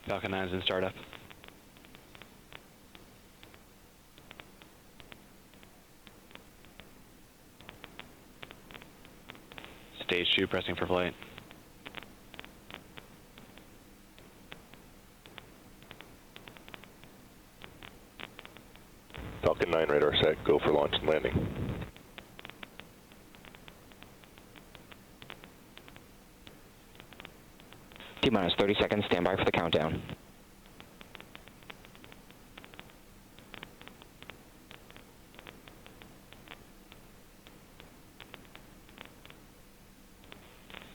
Falcon 9 is in startup. Stage 2 pressing for flight. Falcon 9 radar set, go for launch and landing. T-minus 30 seconds, stand by for the countdown.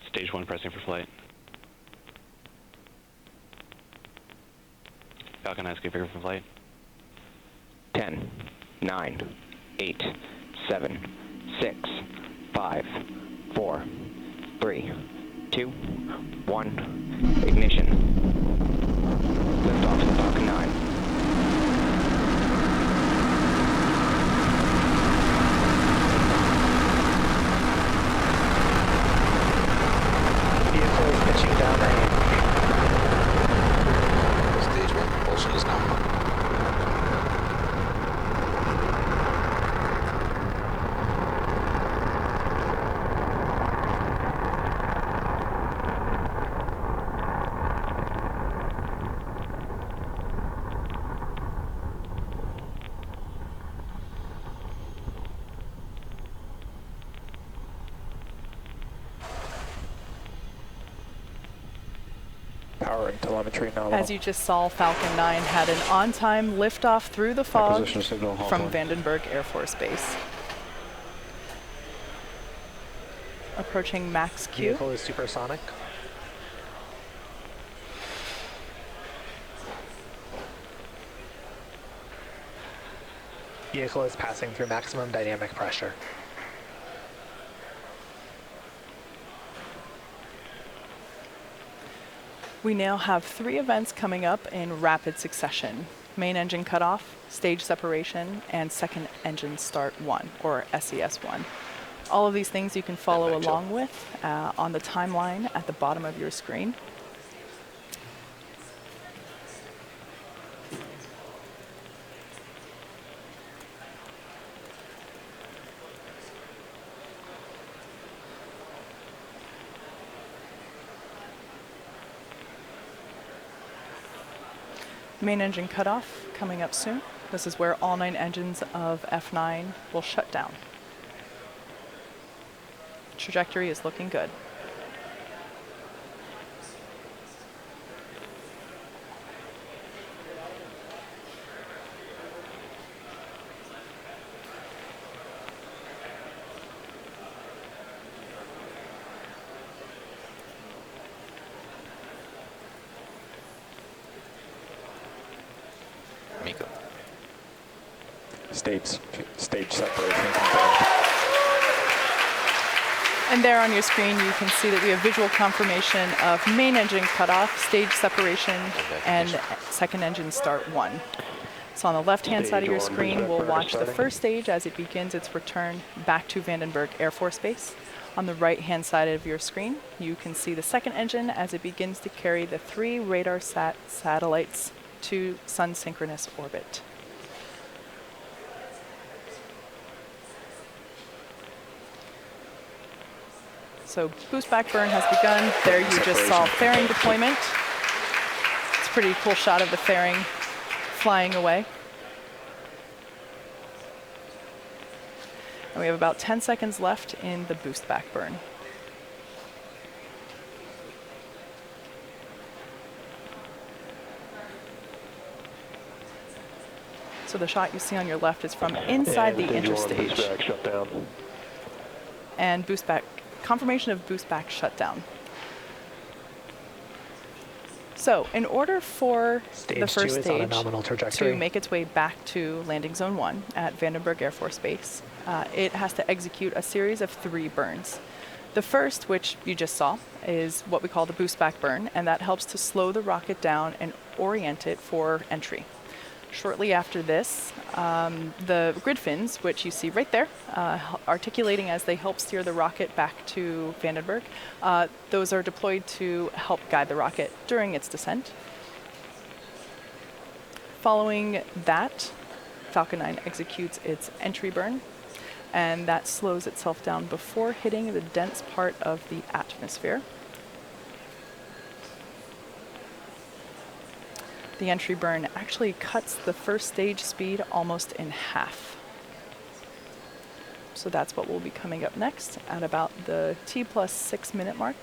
Stage 1 pressing for flight. Falcon 9 configured for flight. 10, 9, 8, 7, 6, 5, 4, 3, 2, 1, ignition. Lift off of Falcon 9. Vehicle is pitching downrange. Stage 1 propulsion is nominal. Power and telemetry nominal. As you just saw, Falcon 9 had an on-time liftoff through the fog Acquisition signal, from Hawthorne. Vandenberg Air Force Base. Approaching max Q. Vehicle is supersonic. Vehicle is passing through maximum dynamic pressure. We now have 3 events coming up in rapid succession. Main engine cutoff, stage separation, and second engine start 1, or SES 1. All of these things you can follow along with on the timeline at the bottom of your screen. Main engine cutoff coming up soon. This is where all 9 engines of F9 will shut down. Trajectory is looking good. Miko. Stage separation confirmed. And there on your screen, you can see that we have visual confirmation of main engine cutoff, stage separation, and second engine start 1. So on the left-hand side of your screen, we'll watch the first stage as it begins its return back to Vandenberg Air Force Base. On the right-hand side of your screen, you can see the second engine as it begins to carry the 3 RADARSat satellites to sun-synchronous orbit. So boost back burn has begun. There you just saw fairing deployment. It's a pretty cool shot of the fairing flying away. And we have about 10 seconds left in the boost back burn. So the shot you see on your left is from inside the interstage. And boost back, confirmation of boost back shutdown. So in order for the first stage to make its way back to landing zone 1 at Vandenberg Air Force Base, it has to execute a series of 3 burns. The first, which you just saw, is what we call the boost back burn, and that helps to slow the rocket down and orient it for entry. Shortly after this, the grid fins, which you see right there, articulating as they help steer the rocket back to Vandenberg, those are deployed to help guide the rocket during its descent. Following that, Falcon 9 executes its entry burn, and that slows itself down before hitting the dense part of the atmosphere. The entry burn actually cuts the first stage speed almost in half. So that's what will be coming up next at about the T+6 minute mark.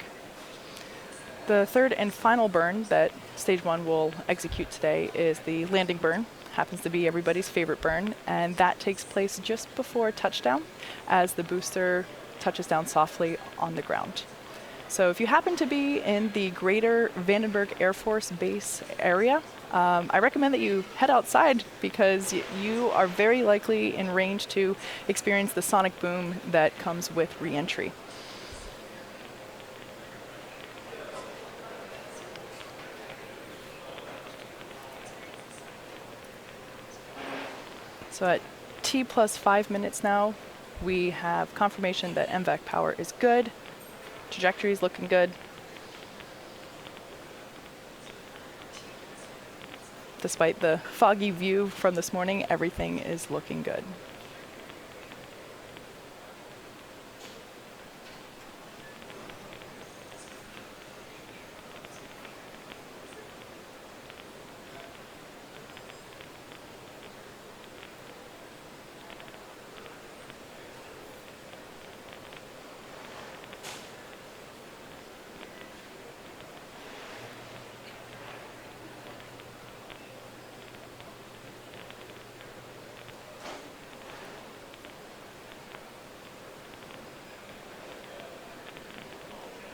The third and final burn that stage 1 will execute today is the landing burn. Happens to be everybody's favorite burn, and that takes place just before touchdown as the booster touches down softly on the ground. So if you happen to be in the greater Vandenberg Air Force Base area, I recommend that you head outside because you are very likely in range to experience the sonic boom that comes with re-entry. So at T+5 minutes now, we have confirmation that MVAC power is good. Trajectory is looking good. Despite the foggy view from this morning, everything is looking good.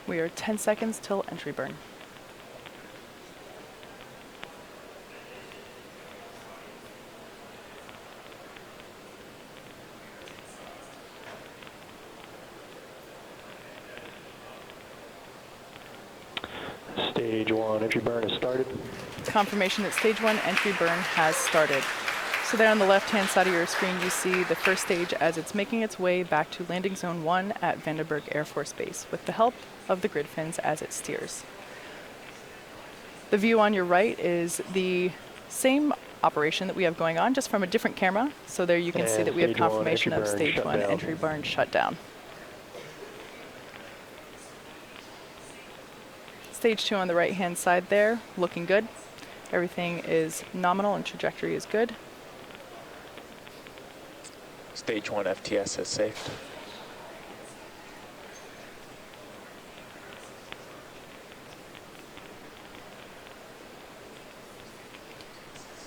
We are 10 seconds till entry burn. Stage 1 entry burn has started. Confirmation that stage 1 entry burn has started. So there on the left-hand side of your screen, you see the first stage as it's making its way back to landing zone 1 at Vandenberg Air Force Base with the help of the grid fins as it steers. The view on your right is the same operation that we have going on, just from a different camera. So there you can see that we have confirmation of stage 1 entry burn shut down. Stage 2 on the right-hand side there, looking good. Everything is nominal and trajectory is good. Stage 1 FTS is safe.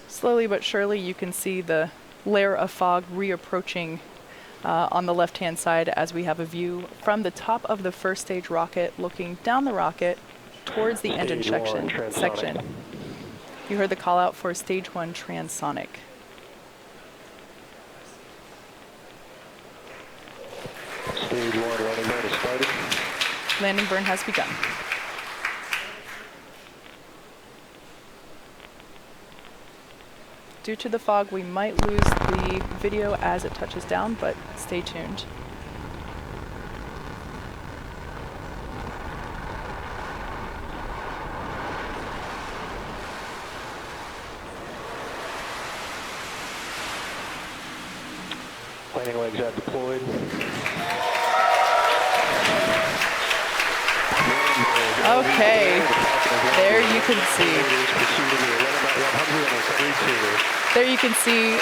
Slowly but surely you can see the layer of fog reapproaching on the left-hand side as we have a view from the top of the first stage rocket looking down the rocket towards the engine section. You heard the call out for stage 1 transonic. Stage 1 landing burn has started. Landing burn has begun. Due to the fog, we might lose the video as it touches down, but stay tuned. Landing legs are deployed. Okay, there you can see. There you can see,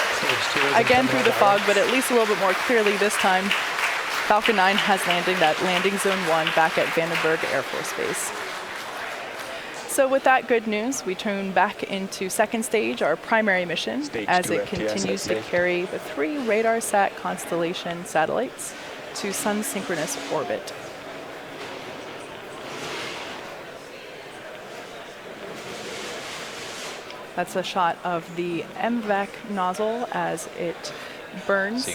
again through the fog, but at least a little bit more clearly this time, Falcon 9 has landed at landing zone 1 back at Vandenberg Air Force Base. So with that good news, we turn back into second stage, our primary mission, as it continues to carry the 3 RADARSAT Constellation satellites to sun-synchronous orbit. That's a shot of the MVAC nozzle as it burns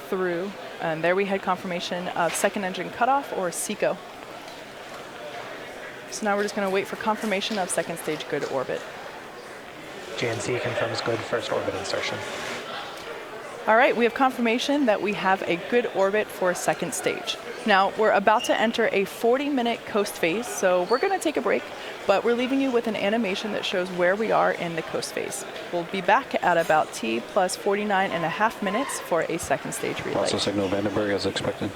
through. And there we had confirmation of second engine cutoff, or SECO. So now we're just going to wait for confirmation of second stage good orbit. GNC confirms good first orbit insertion. All right, we have confirmation that we have a good orbit for second stage. Now, we're about to enter a 40-minute coast phase, so we're going to take a break, but we're leaving you with an animation that shows where we are in the coast phase. We'll be back at about T plus 49.5 minutes for a second stage relay. Also signal Vandenberg as expected.